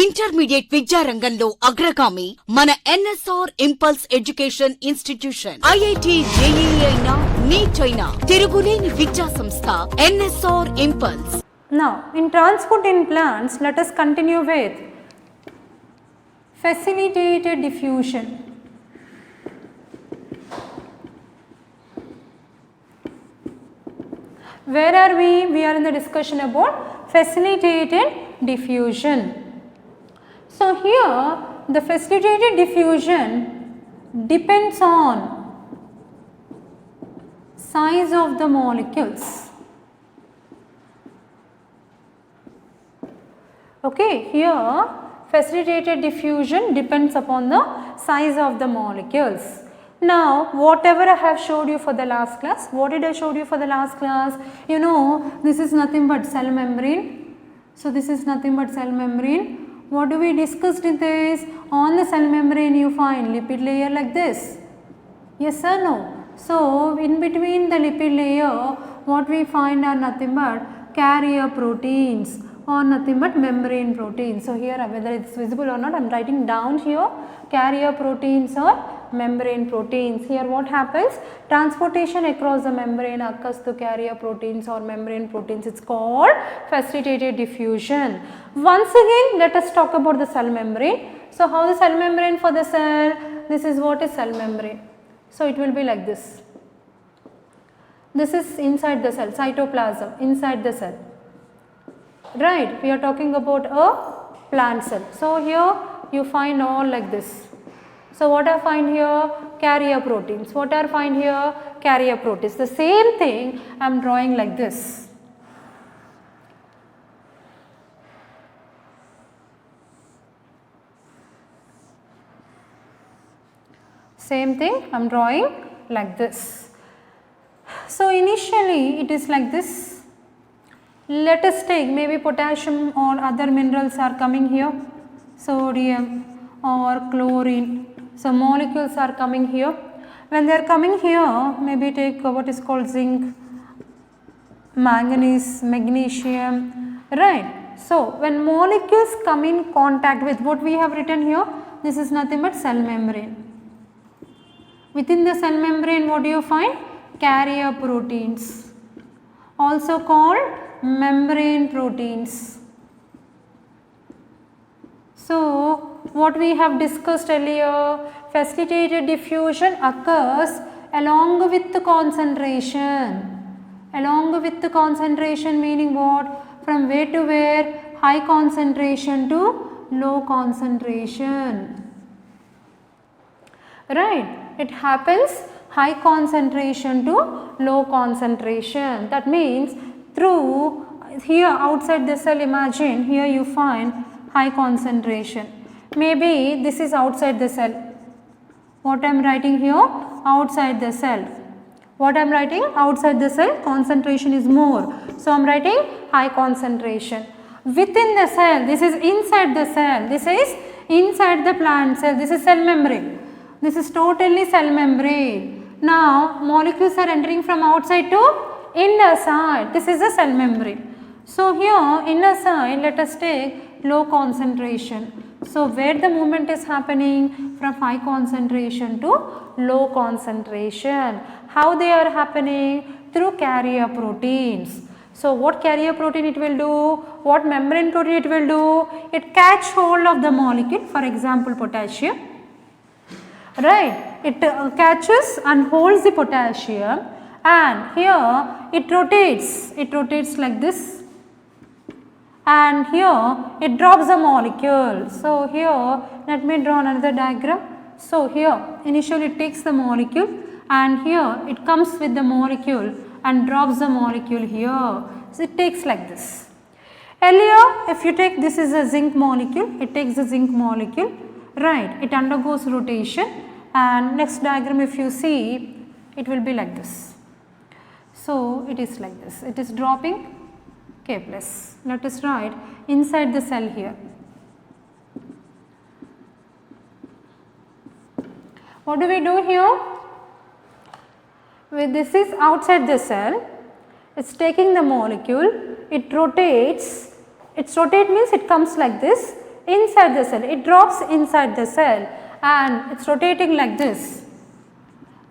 Intermediate విద్యారంగంలో అగ్రగామి మన NSR impulse education institution. IIT JEE అయినా నీట్ అయినా తిరుగులేని విద్యా సంస్థ NSR impulse. Now, in transport in plants, let us continue with facilitated diffusion. Where are we? We are in the discussion about facilitated diffusion. So, here the facilitated diffusion depends on size of the molecules. Okay, here facilitated diffusion depends upon the size of the molecules. Now, whatever I have showed you for the last class, what did I show you for the last class? You know, this is nothing but cell membrane. So, this is nothing but cell membrane. What do we discussed in this? On the cell membrane you find lipid layer like this. Yes or no? So, in between the lipid layer, what we find are nothing but carrier proteins or nothing but membrane proteins. So, here whether it is visible or not, I am writing down here carrier proteins or membrane proteins. Here what happens? Transportation across the membrane occurs to carrier proteins or membrane proteins. It is called facilitated diffusion. Once again, let us talk about the cell membrane. So, how the cell membrane for the cell? This is what is cell membrane. So, it will be like this. This is inside the cell, cytoplasm inside the cell. Right, we are talking about a plant cell. So, here you find all like this. So, what I find here? Carrier proteins. What I find here? Carrier proteins. The same thing I am drawing like this. Same thing I am drawing like this. So, initially it is like this. Let us take maybe potassium or other minerals are coming here, sodium or chlorine. So, molecules are coming here. When they are coming here, maybe take what is called zinc, manganese, magnesium, right. So, when molecules come in contact with what we have written here, this is nothing but cell membrane. Within the cell membrane, what do you find? Carrier proteins, also called membrane proteins. So, what we have discussed earlier, facilitated diffusion occurs along with the concentration. Along with the concentration meaning what? From where to where? High concentration to low concentration. Right, it happens high concentration to low concentration. That means through here outside the cell, imagine here you find high concentration. Maybe this is outside the cell. What I am writing here? Outside the cell. What I am writing? Outside the cell, concentration is more. So, I am writing high concentration. Within the cell, this is inside the cell. This is inside the plant cell. This is cell membrane. This is totally cell membrane. Now, molecules are entering from outside to inner side. This is a cell membrane. So, here inner side, let us take low concentration. So, where the movement is happening? From high concentration to low concentration. How they are happening? Through carrier proteins. So, what carrier protein it will do? What membrane protein it will do? It catch hold of the molecule, for example potassium. Right, it catches and holds the potassium, and here it rotates like this, and here it drops the molecule. So, here let me draw another diagram. So, here initially it takes the molecule, and here it comes with the molecule and drops the molecule here. So, it takes like this. Earlier if you take, this is a zinc molecule, it takes the zinc molecule, right, it undergoes rotation, and next diagram if you see, it will be like this. So, it is like this, it is dropping K plus. Let us write inside the cell here. What do we do here? This is outside the cell, it is taking the molecule, it rotates, its rotate means it comes like this, inside the cell. It drops inside the cell and it's rotating like this.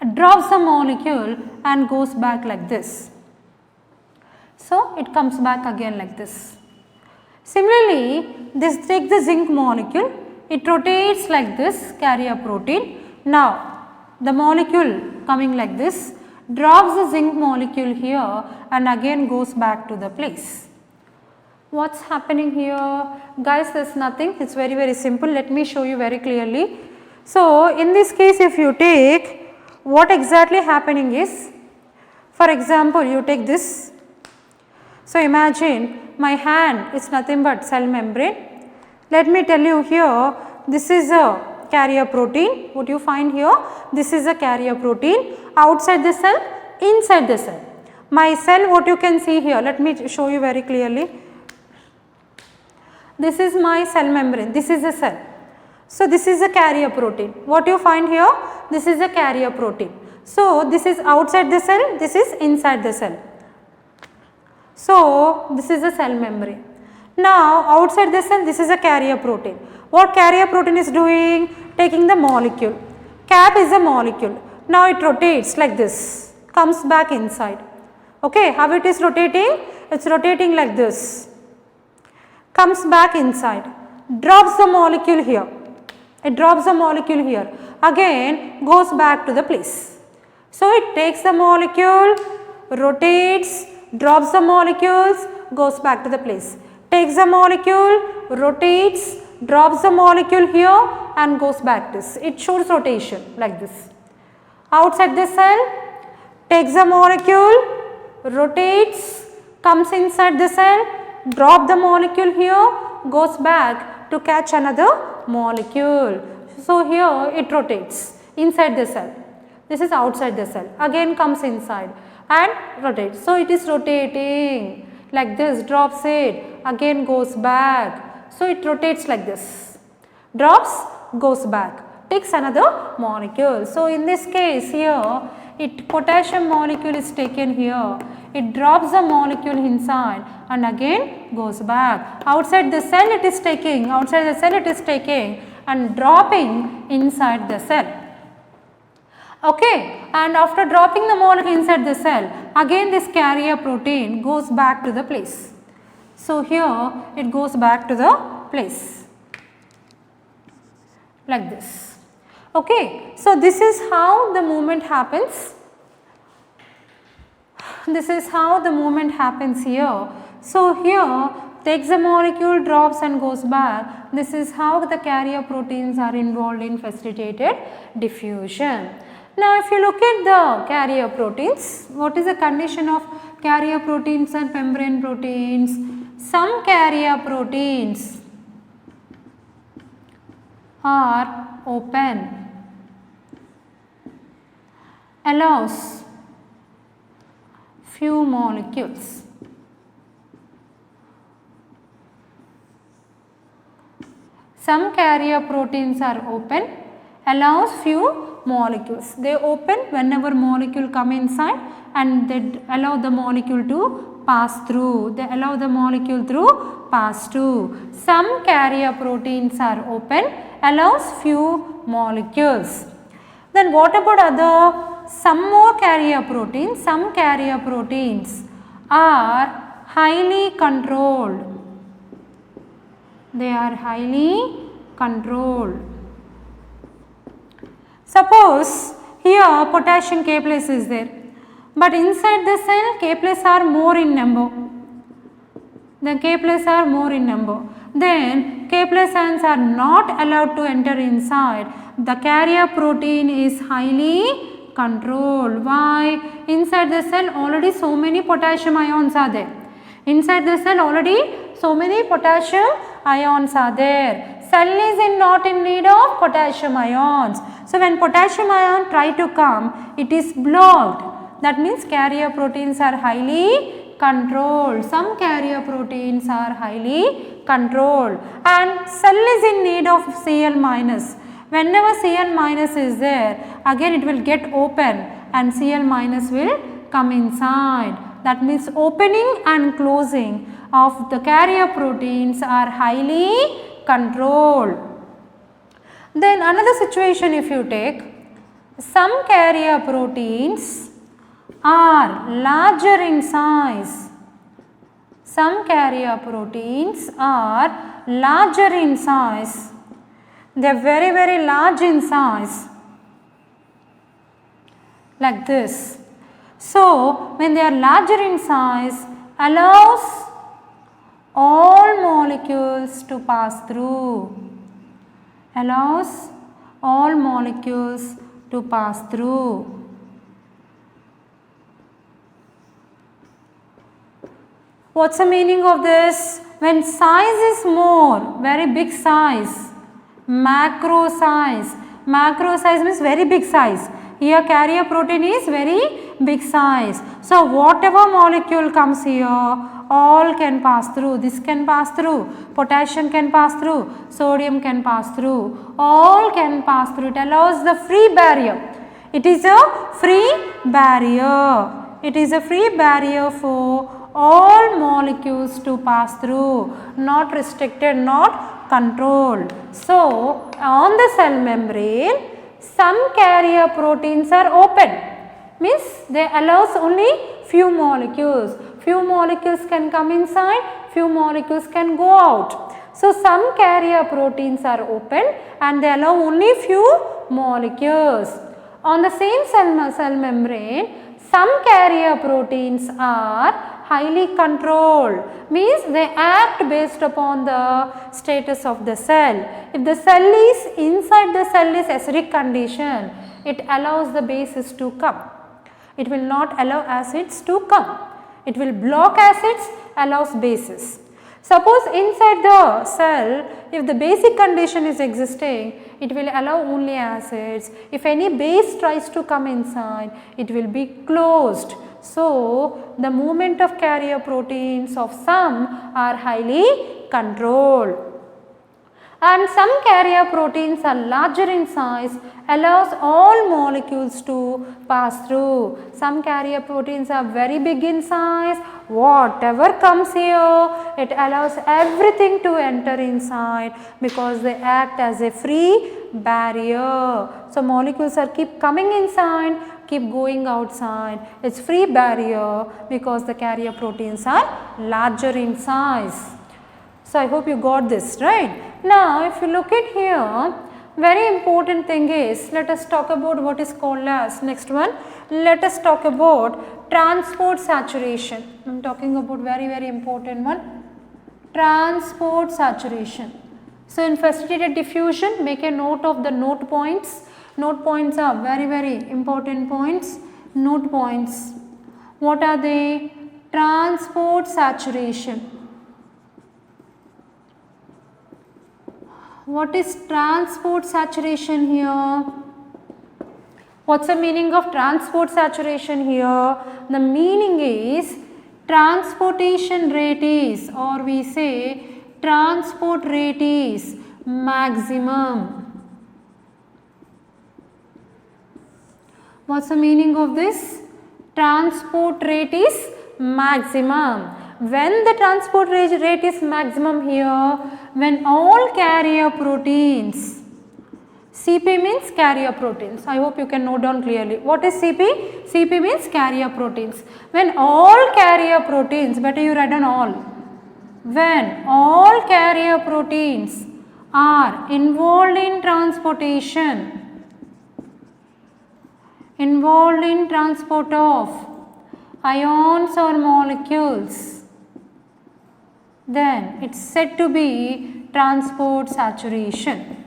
It drops the molecule and goes back like this. So, it comes back again like this. Similarly, this take the zinc molecule, it rotates like this, carrier protein. Now, the molecule coming like this drops the zinc molecule here and again goes back to the place. What's happening here? Guys, there is nothing, it is very simple. Let me show you very clearly. So, in this case, if you take, what exactly happening is, for example, you take this. So, imagine my hand is nothing but cell membrane. Let me tell you here, this is a carrier protein. What you find here? This is a carrier protein outside the cell, inside the cell. My cell, what you can see here, let me show you very clearly. This is my cell membrane, this is a cell. So, this is a carrier protein. What you find here? This is a carrier protein. So, this is outside the cell, this is inside the cell. So, this is a cell membrane. Now, outside the cell, this is a carrier protein. What carrier protein is doing? Taking the molecule. Cap is a molecule. Now, it rotates like this, comes back inside. Okay, how it is rotating? It is rotating like this, comes back inside, drops the molecule here. It drops the molecule here, again goes back to the place. So, it takes the molecule, rotates, drops the molecules, goes back to the place. Takes the molecule, rotates, drops the molecule here and goes back this. It shows rotation like this. Outside the cell, takes the molecule, rotates, comes inside the cell, drop the molecule here, goes back to catch another molecule. So, here it rotates inside the cell. This is outside the cell, again comes inside and rotates. So, it is rotating like this, drops it, again goes back. So, it rotates like this, drops, goes back, takes another molecule. So, in this case here, potassium molecule is taken here, it drops the molecule inside and again goes back. Outside the cell it is taking, and dropping inside the cell. Okay, and after dropping the molecule inside the cell, again this carrier protein goes back to the place. So, here it goes back to the place like this. Okay, so this is how the movement happens. This is how the movement happens here. So, here takes the molecule, drops and goes back. This is how the carrier proteins are involved in facilitated diffusion. Now, if you look at the carrier proteins, what is the condition of carrier proteins and membrane proteins? Some carrier proteins are open, allows few molecules. Some carrier proteins are open, allows few molecules. They open whenever molecule come inside and they allow the molecule to pass through. They allow the molecule through pass through. Some carrier proteins are open, allows few molecules. Then what about other? Some more carrier proteins. Some carrier proteins are highly controlled. They are highly controlled. Suppose here potassium K plus is there, but inside the cell K plus are more in number. The K plus are more in number. Then K plus ions are not allowed to enter inside. The carrier protein is highly controlled. Why? Inside the cell already so many potassium ions are there. Inside the cell already so many potassium ions are there. Cell is not in need of potassium ions. So, when potassium ion try to come, it is blocked. That means carrier proteins are highly controlled. Some carrier proteins are highly controlled and cell is in need of Cl minus. Whenever Cl minus is there, again it will get open and Cl minus will come inside. That means opening and closing of the carrier proteins are highly controlled. Then another situation, if you take, some carrier proteins are larger in size. Some carrier proteins are larger in size. They are very, very large in size, like this. So, when they are larger in size, allows all molecules to pass through. Allows all molecules to pass through. What's the meaning of this? When size is more, very big size, macro size. Macro size means very big size. Here carrier protein is very big size. So, whatever molecule comes here, all can pass through. This can pass through, potassium can pass through, sodium can pass through, all can pass through. It allows the free barrier. It is a free barrier. It is a free barrier for all molecules to pass through, not restricted, not controlled. So, on the cell membrane, some carrier proteins are open, means they allows only few molecules. Few molecules can come inside, few molecules can go out. So, some carrier proteins are open and they allow only few molecules. On the same cell membrane, some carrier proteins are highly controlled, means they act based upon the status of the cell. If the cell is inside the cell is acidic condition, it allows the bases to come. It will not allow acids to come. It will block acids, allows bases. Suppose inside the cell, if the basic condition is existing, it will allow only acids. If any base tries to come inside, it will be closed. So, the movement of carrier proteins of some are highly controlled. And some carrier proteins are larger in size, allows all molecules to pass through. Some carrier proteins are very big in size, whatever comes here, it allows everything to enter inside because they act as a free barrier. So, molecules are keep coming inside, keep going outside. It's free barrier because the carrier proteins are larger in size. So, I hope you got this, right. Now, if you look at here, very important thing is, let us talk about what is called as, next one, let us talk about transport saturation. I am talking about very important one, transport saturation. So, in facilitated diffusion, make a note of the note points. Note points are very important points. Note points, what are they? Transport saturation. What is transport saturation here? What's the meaning of transport saturation here? The meaning is transportation rate is, or we say transport rate is maximum. What's the meaning of this? Transport rate is maximum. When the transport rate is maximum here, when all carrier proteins, CP means carrier proteins. I hope you can note down clearly. What is CP? CP means carrier proteins. When all carrier proteins, better you write down all. When all carrier proteins are involved in transportation, involved in transport of ions or molecules, then it is said to be transport saturation.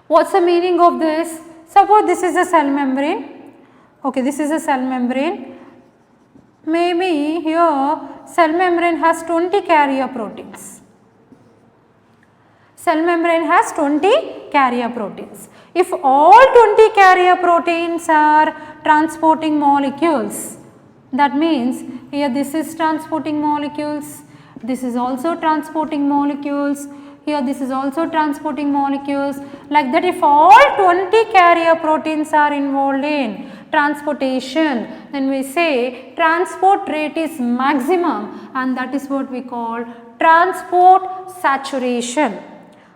What's the meaning of this? Suppose this is a cell membrane. Okay, this is a cell membrane. Maybe here cell membrane has 20 carrier proteins. Cell membrane has 20 carrier proteins. If all 20 carrier proteins are transporting molecules, that means here this is transporting molecules, this is also transporting molecules, here this is also transporting molecules. Like that, if all 20 carrier proteins are involved in transportation, then we say transport rate is maximum, and that is what we call transport saturation.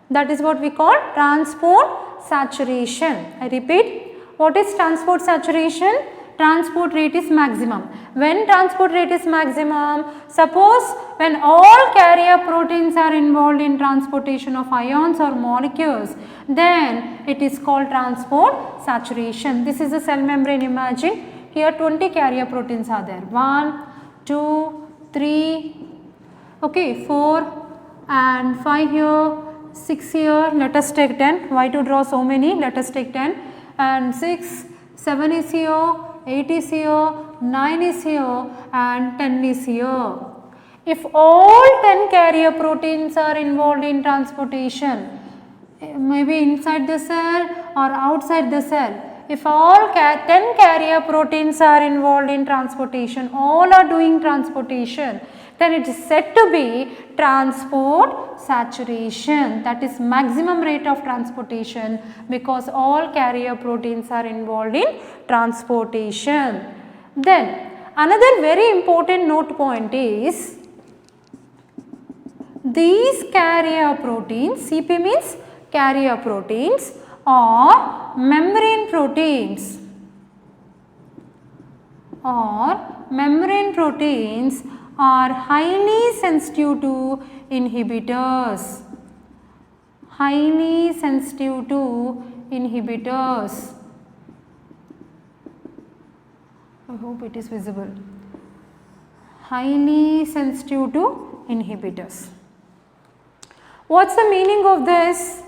That is what we call transport saturation. I repeat, what is transport saturation? Transport rate is maximum. When transport rate is maximum, suppose when all carrier proteins are involved in transportation of ions or molecules, then it is called transport saturation. This is a cell membrane, imagine. Here 20 carrier proteins are there. 1, 2, 3, okay, 4 and 5 here, 6 here, let us take 10. Why to draw so many? Let us take 10 and 6, 7 is here, 8 is here, 9 is here and 10 is here. If all 10 carrier proteins are involved in transportation, maybe inside the cell or outside the cell, if all 10 carrier proteins are involved in transportation, all are doing transportation, then it is said to be transport saturation, that is maximum rate of transportation, because all carrier proteins are involved in transportation. Then another very important note point is these carrier proteins, CP means carrier proteins, or membrane proteins, are highly sensitive to inhibitors. Highly sensitive to inhibitors. I hope it is visible. Highly sensitive to inhibitors. What's the meaning of this?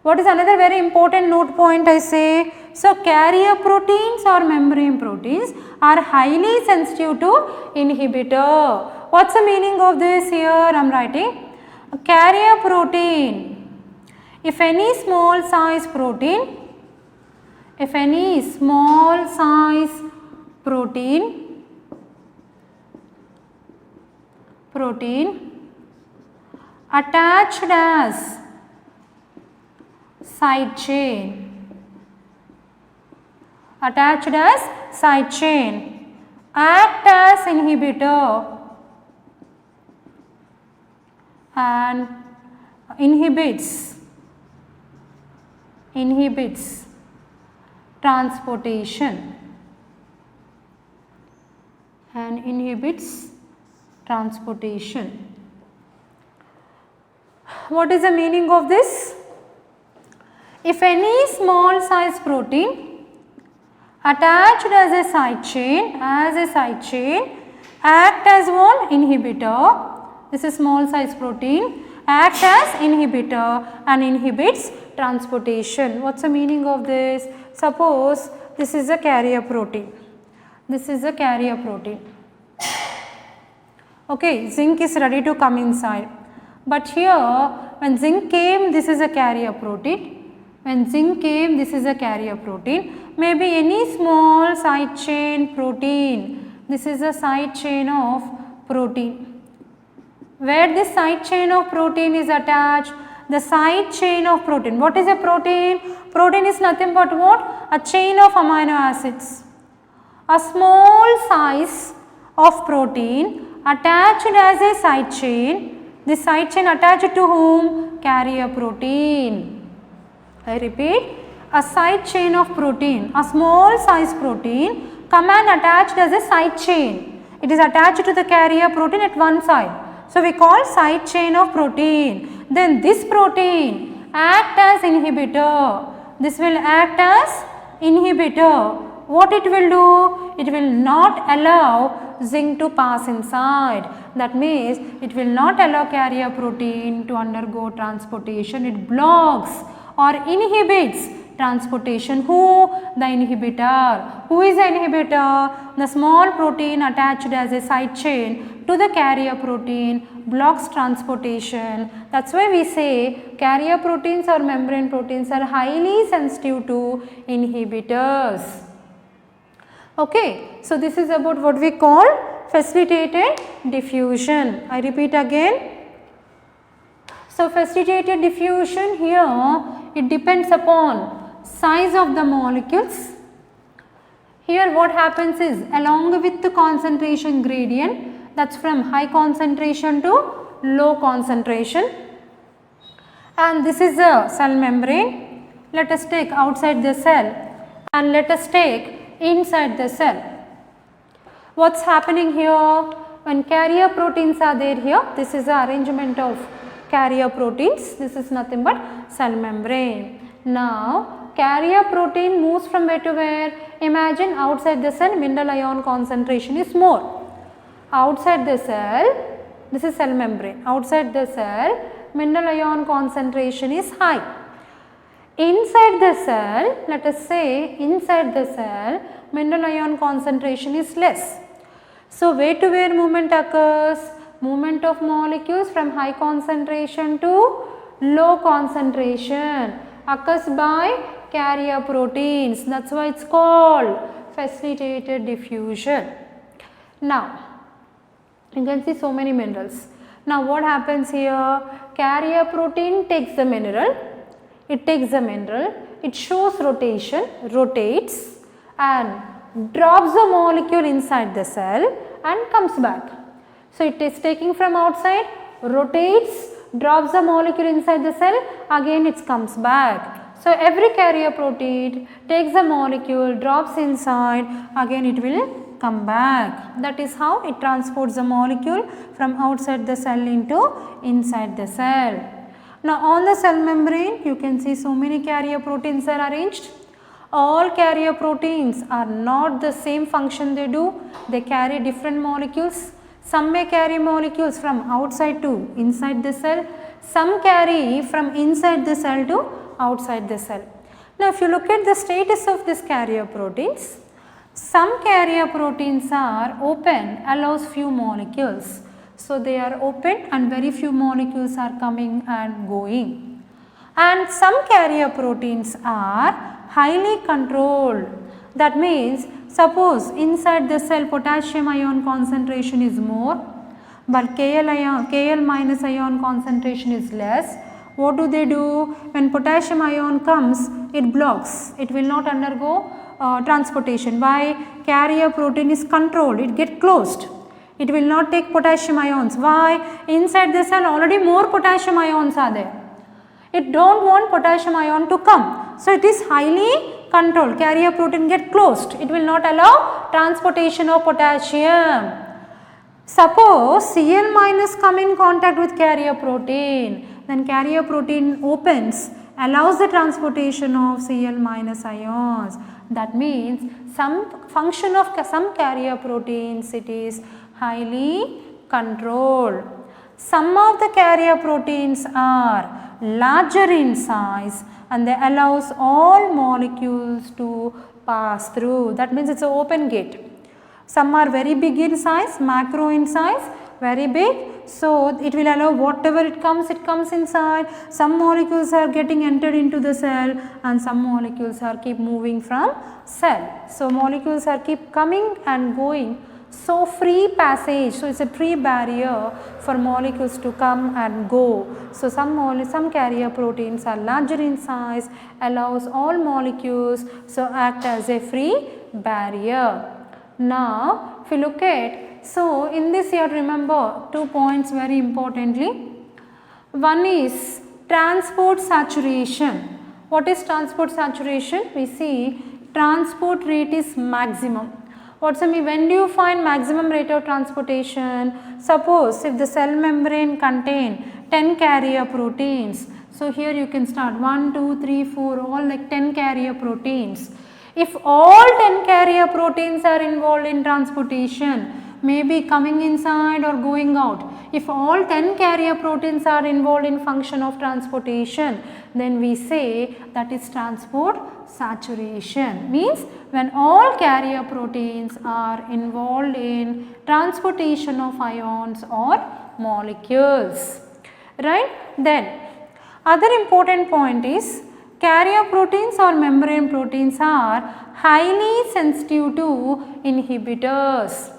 What is another very important note point I say? So, carrier proteins or membrane proteins are highly sensitive to inhibitor. What's the meaning of this here? I am writing. A carrier protein, if any small size protein, attached as side chain, act as inhibitor and inhibits transportation What is the meaning of this? If any small size protein attached as a side chain, act as one inhibitor. This is small size protein, act as inhibitor and inhibits transportation. What's the meaning of this? Suppose this is a carrier protein. Okay, zinc is ready to come inside. But here when zinc came, this is a carrier protein. Maybe any small side chain protein. This is a side chain of protein. Where this side chain of protein is attached? The side chain of protein. What is a protein? Protein is nothing but what? A chain of amino acids. A small size of protein attached as a side chain. This side chain attached to whom? Carrier protein. I repeat, a side chain of protein, a small size protein come and attached as a side chain. It is attached to the carrier protein at one side. So, we call side chain of protein. Then this protein act as inhibitor. This will act as inhibitor. What it will do? It will not allow zinc to pass inside. That means it will not allow carrier protein to undergo transportation. It blocks or inhibits transportation. Who? The inhibitor. Who is the inhibitor? The small protein attached as a side chain to the carrier protein blocks transportation. That is why we say carrier proteins or membrane proteins are highly sensitive to inhibitors. Okay. So, this is about what we call facilitated diffusion. I repeat again. So, facilitated diffusion here, it depends upon size of the molecules. Here what happens is, along with the concentration gradient, that is from high concentration to low concentration. And this is a cell membrane. Let us take outside the cell and let us take inside the cell. What's happening here? When carrier proteins are there here, this is the arrangement of carrier proteins. This is nothing but cell membrane. Now, carrier protein moves from where to where? Imagine outside the cell mineral ion concentration is more. Outside the cell, this is cell membrane. Outside the cell, mineral ion concentration is high. Inside the cell, let us say inside the cell, mineral ion concentration is less. So, where to where movement occurs? Movement of molecules from high concentration to low concentration occurs by carrier proteins. That is why it is called facilitated diffusion. Now, you can see so many minerals. Now, what happens here? Carrier protein takes the mineral, it shows rotation, rotates and drops the molecule inside the cell and comes back. So, it is taking from outside, rotates, drops the molecule inside the cell, again it comes back. So, every carrier protein takes the molecule, drops inside, again it will come back. That is how it transports the molecule from outside the cell into inside the cell. Now, on the cell membrane, you can see so many carrier proteins are arranged. All carrier proteins are not the same function they do, they carry different molecules. Some may carry molecules from outside to inside the cell, some carry from inside the cell to outside the cell. Now, if you look at the status of these carrier proteins, some carrier proteins are open, allows few molecules. So, they are open and very few molecules are coming and going. And some carrier proteins are highly controlled. That means, suppose inside the cell potassium ion concentration is more, but Kl minus ion concentration is less. What do? When potassium ion comes, it blocks. It will not undergo transportation. Why? Carrier protein is controlled. It gets closed. It will not take potassium ions. Why? Inside the cell already more potassium ions are there. It do not want potassium ion to come. So, it is highly controlled. Carrier protein get closed. It will not allow transportation of potassium. Suppose Cl minus come in contact with carrier protein, then carrier protein opens, allows the transportation of Cl minus ions. That means some function of some carrier proteins, it is highly controlled. Some of the carrier proteins are larger in size and they allows all molecules to pass through. That means it is an open gate. Some are very big in size, macro in size, very big. So, it will allow whatever it comes inside. Some molecules are getting entered into the cell and some molecules are keep moving from cell. So, molecules are keep coming and going. So, free passage. So, it is a free barrier for molecules to come and go. So, some carrier proteins are larger in size, allows all molecules, so act as a free barrier. Now, if you look at, so in this you have to remember 2 points very importantly. One is transport saturation. What is transport saturation? We see transport rate is maximum. What's the mean? When do you find maximum rate of transportation? Suppose if the cell membrane contain 10 carrier proteins. So, here you can start 1, 2, 3, 4 all like 10 carrier proteins. If all 10 carrier proteins are involved in transportation, maybe coming inside or going out, if all 10 carrier proteins are involved in function of transportation, then we say that is transport saturation. Means when all carrier proteins are involved in transportation of ions or molecules, right. Then other important point is carrier proteins or membrane proteins are highly sensitive to inhibitors.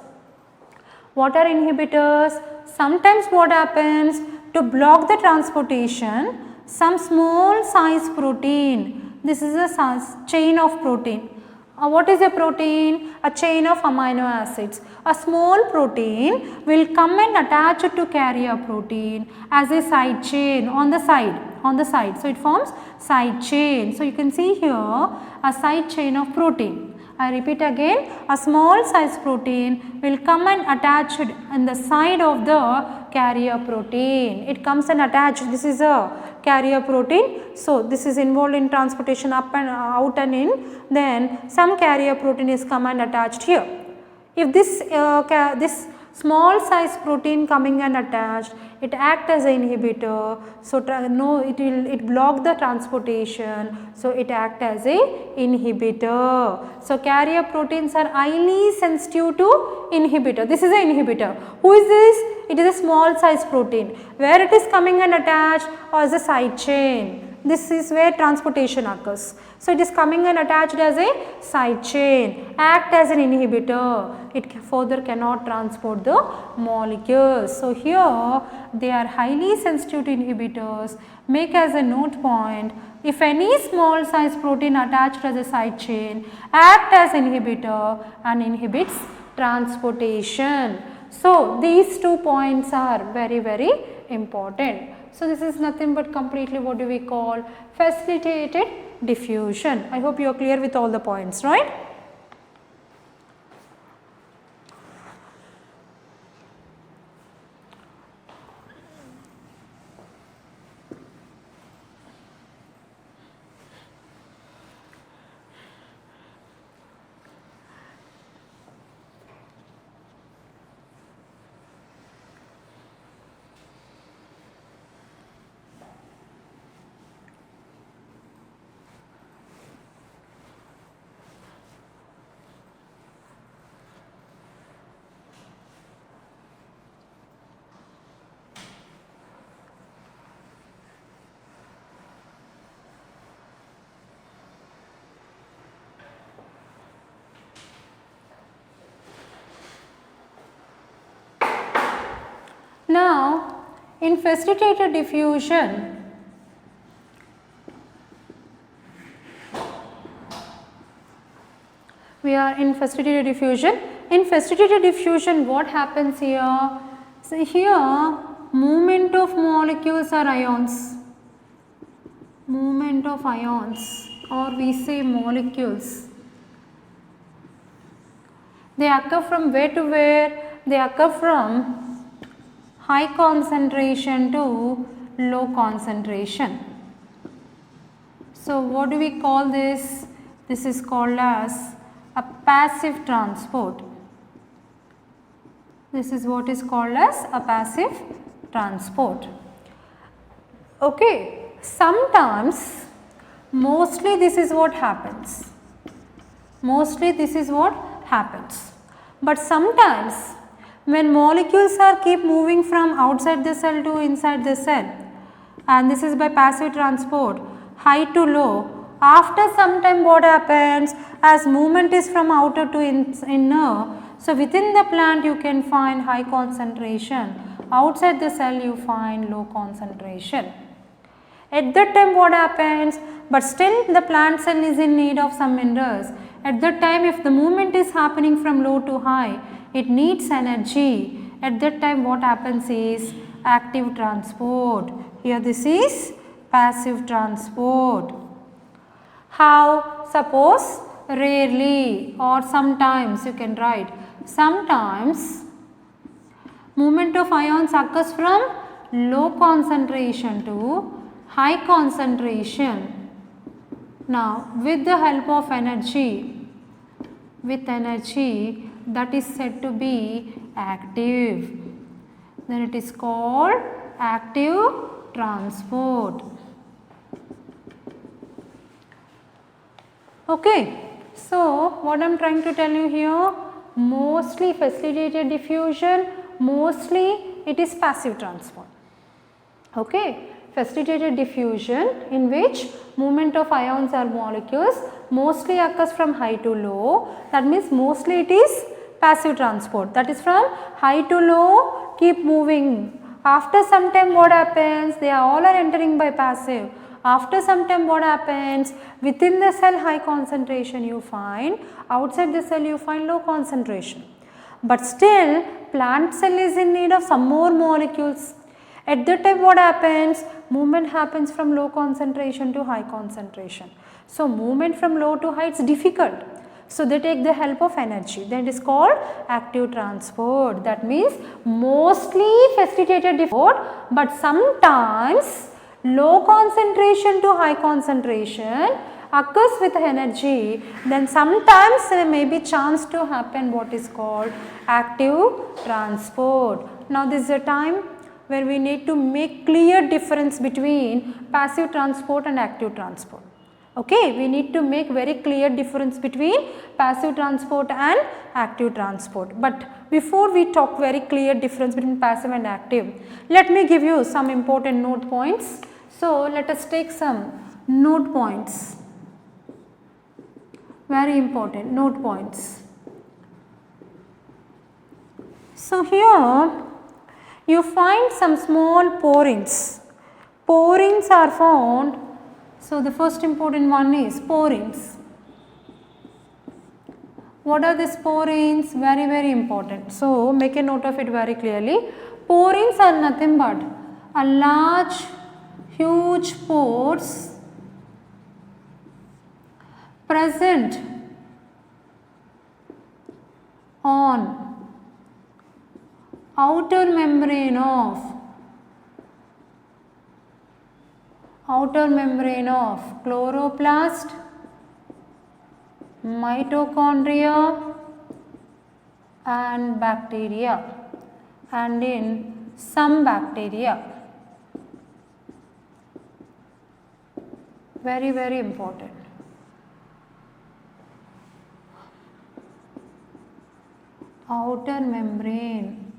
What are inhibitors? Sometimes what happens, to block the transportation, some small size protein, this is a chain of protein, What is a protein? A chain of amino acids. A small protein will come and attach to carrier protein as a side chain on the side. So, it forms side chain. So, you can see here a side chain of protein. I repeat again, a small size protein will come and attach in the side of the carrier protein. It comes and attached, this is a carrier protein. So, this is involved in transportation up and out and in, then some carrier protein is come and attached here. If this small size protein coming and attached, it act as an inhibitor. So, it block the transportation. So, it act as a inhibitor. So, carrier proteins are highly sensitive to inhibitor. This is an inhibitor. Who is this? It is a small size protein. Where it is coming and attached as a side chain. This is where transportation occurs. So, it is coming and attached as a side chain, act as an inhibitor. It further cannot transport the molecules. So, here they are highly sensitive to inhibitors. Make as a note point, if any small size protein attached as a side chain act as inhibitor and inhibits transportation. So, these 2 points are very, very important. So, this is nothing but completely what do we call facilitated diffusion. I hope you are clear with all the points, right? Now, in facilitated diffusion, we are in facilitated diffusion. In facilitated diffusion, what happens here? So, here movement of molecules are ions, movement of ions, or we say molecules. They occur from where to where? They occur from high concentration to low concentration. So, what do we call this? This is called as a passive transport. This is what is called as a passive transport. Okay, sometimes, mostly this is what happens. Mostly this is what happens. But sometimes, when molecules are keep moving from outside the cell to inside the cell, and this is by passive transport, high to low, after some time what happens, as movement is from outer to inner, so within the plant you can find high concentration, outside the cell you find low concentration. At that time what happens, but still the plant cell is in need of some minerals. At that time, if the movement is happening from low to high, it needs energy. At that time what happens is active transport. Here this is passive transport. How? Suppose rarely or sometimes you can write. Sometimes movement of ions occurs from low concentration to high concentration. Now with the help of energy, that is said to be active, then it is called active transport. Okay. So, what I am trying to tell you here, mostly facilitated diffusion, mostly it is passive transport. Okay. Facilitated diffusion in which movement of ions or molecules mostly occurs from high to low, that means mostly it is passive transport, that is from high to low keep moving. After some time what happens, they are all entering by passive. After some time what happens? Within the cell high concentration you find, outside the cell you find low concentration. But still plant cell is in need of some more molecules. At that time what happens? Movement happens from low concentration to high concentration. So movement from low to high is difficult. So they take the help of energy, that is called active transport. That means mostly facilitated transport, but sometimes low concentration to high concentration occurs with energy, then sometimes there may be chance to happen what is called active transport. Now this is a time where we need to make clear difference between passive transport and active transport. Okay, we need to make very clear difference between passive transport and active transport. But before we talk very clear difference between passive and active, let me give you some important note points. So let us take some note points, very important note points. So here you find some small porins. Porins are found. So the first important one is porins. What are these porins? Very, very important. So make a note of it very clearly. Porins are nothing but a large, huge pores present on outer membrane of chloroplast, mitochondria and bacteria, and in some bacteria. Very, very important. Outer membrane.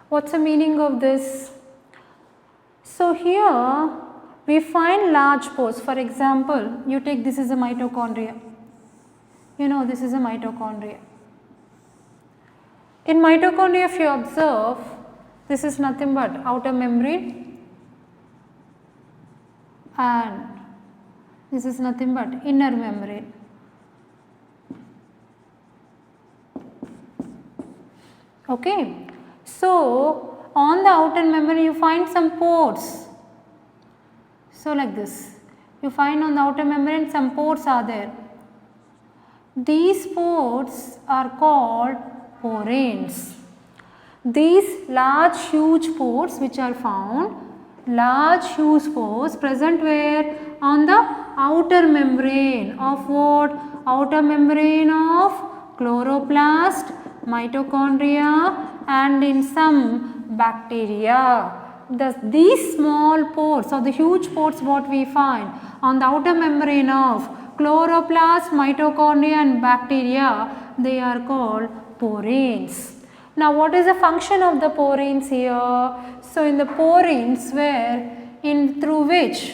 What's the meaning of this? So here we find large pores. For example, you take this is a mitochondria. You know this is a mitochondria. In mitochondria, if you observe, this is nothing but outer membrane and this is nothing but inner membrane. Okay. So on the outer membrane you find some pores. So like this, you find on the outer membrane some pores are there. These pores are called porins. These large huge pores which are found, large huge pores present where? On the outer membrane of what? Outer membrane of chloroplast, mitochondria and in some bacteria. Thus these small pores or the huge pores what we find on the outer membrane of chloroplast, mitochondria and bacteria, they are called porins. Now what is the function of the porins here? So in the porins where through which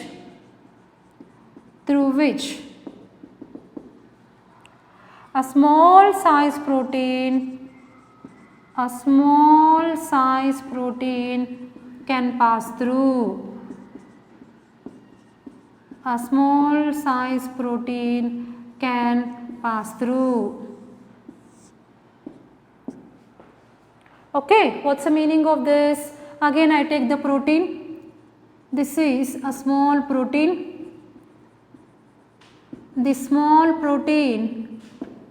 a small size protein can pass through. A small size protein can pass through. Okay, what's the meaning of this? Again I take the protein. This is a small protein. This small protein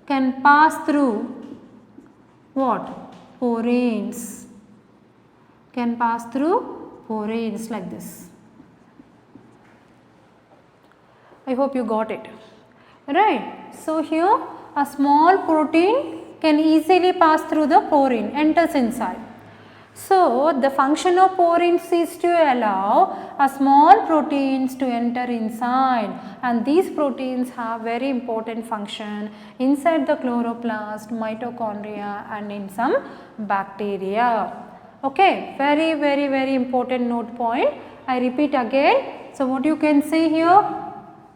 can pass through what? Porins. Can pass through porins like this. I hope you got it. Right. So here a small protein can easily pass through the porin, enters inside. So the function of porins is to allow a small proteins to enter inside, and these proteins have very important function inside the chloroplast, mitochondria and in some bacteria. Okay, very important note point. I repeat again. So what you can say here?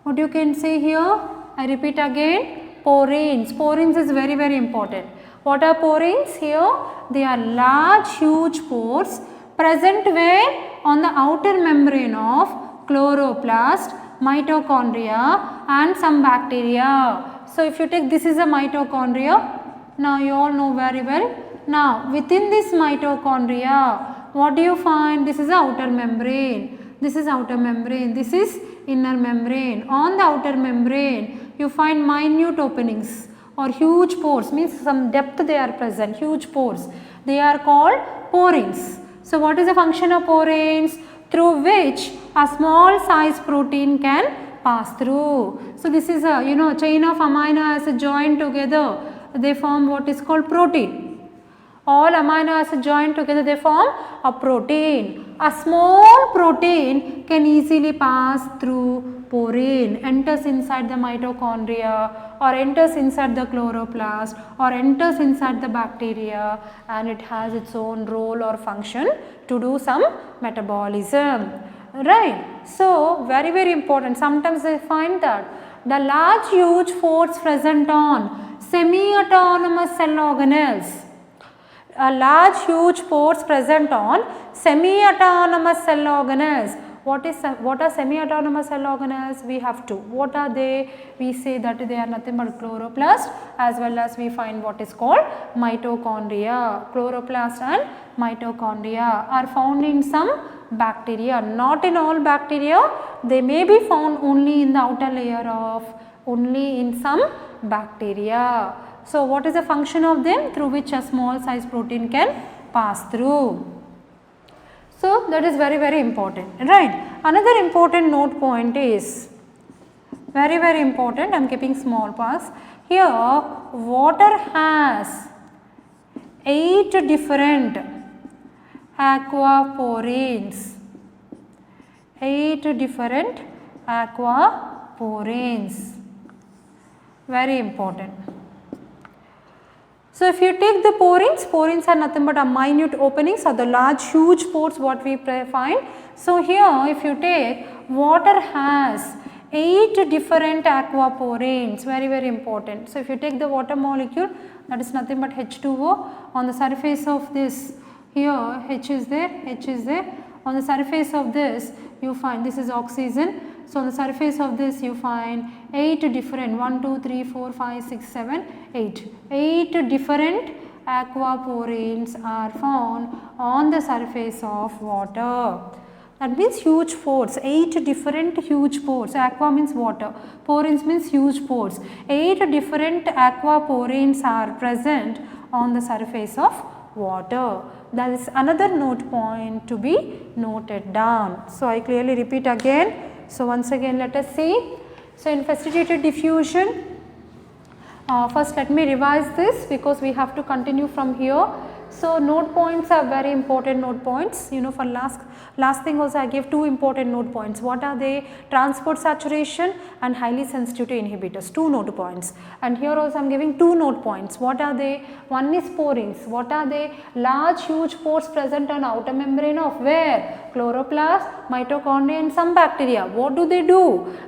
What you can say here? I repeat again. Porins. Porins is very important. What are porins here? They are large huge pores present where? On the outer membrane of chloroplast, mitochondria and some bacteria. So if you take, this is a mitochondria, now you all know very well. Now within this mitochondria, what do you find? This is the outer membrane, this is outer membrane, this is inner membrane. On the outer membrane you find minute openings or huge pores, means some depth they are present, huge pores, they are called porins. So what is the function of porins? Through which a small size protein can pass through. So this is a chain of amino acids joined together, they form what is called protein. All amino acids joined together, they form a protein. A small protein can easily pass through porin, enters inside the mitochondria or enters inside the chloroplast or enters inside the bacteria, and it has its own role or function to do some metabolism, right. So very important. Sometimes they find that the large huge force present on semi-autonomous cell organelles, a large huge pores present on semi-autonomous cell organelles. What are semi-autonomous cell organelles? We have two. What are they? We say that they are nothing but chloroplast, as well as we find what is called mitochondria. Chloroplast and mitochondria are found in some bacteria, not in all bacteria. They may be found only in the outer layer of, only in some bacteria. So what is the function of them? Through which a small size protein can pass through. So that is very important, right. Another important note point is, very important, I am keeping small pass. Here water has 8 different aquaporins, 8 different aquaporins, very important. So if you take the porins, porins are nothing but a minute openings or the large huge pores what we find. So here if you take, water has 8 different aquaporins, very important. So if you take the water molecule, that is nothing but H2O. On the surface of this, here H is there, H is there. On the surface of this you find, this is oxygen. So on the surface of this you find 8 different, 1, 2, 3, 4, 5, 6, 7, 8. 8 different aquaporins are found on the surface of water. That means huge pores, 8 different huge pores. Aqua means water, porins means huge pores. 8 different aquaporins are present on the surface of water. That is another note point to be noted down. So I clearly repeat again. So once again let us see. So in facilitated diffusion, first let me revise this because we have to continue from here. So note points are very important note points. For last thing also I gave 2 important note points. What are they? Transport saturation and highly sensitive to inhibitors, 2 note points. And here also I am giving 2 note points. What are they? One is porins. What are they? Large huge pores present on outer membrane of where? Chloroplast, mitochondria and some bacteria. What do?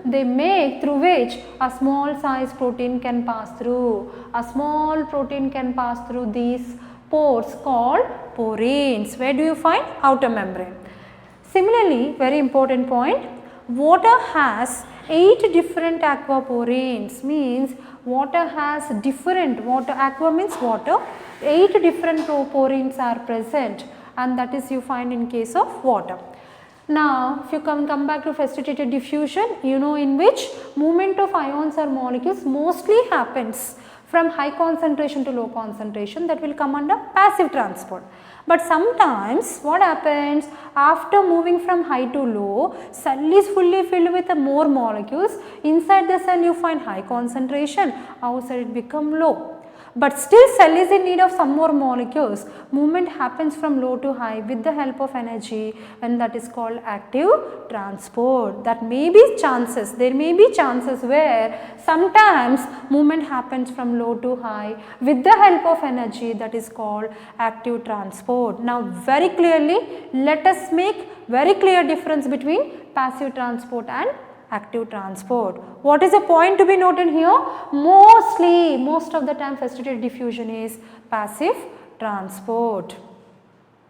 They make through which a small size protein can pass through. A small protein can pass through these pores called porins. Where do you find? Outer membrane. Similarly, very important point, water has 8 different aquaporins, means water has different, aqua means water, 8 different porins are present, and that is you find in case of water. Now, if you come back to facilitated diffusion, in which movement of ions or molecules mostly happens from high concentration to low concentration, that will come under passive transport. But sometimes what happens, after moving from high to low, cell is fully filled with more molecules. Inside the cell you find high concentration, outside it become low. But still cell is in need of some more molecules. Movement happens from low to high with the help of energy, and that is called active transport. That may be chances, there may be chances where sometimes movement happens from low to high with the help of energy, that is called active transport. Now very clearly let us make very clear difference between passive transport and active transport. What is the point to be noted here? Most of the time facilitated diffusion is passive transport.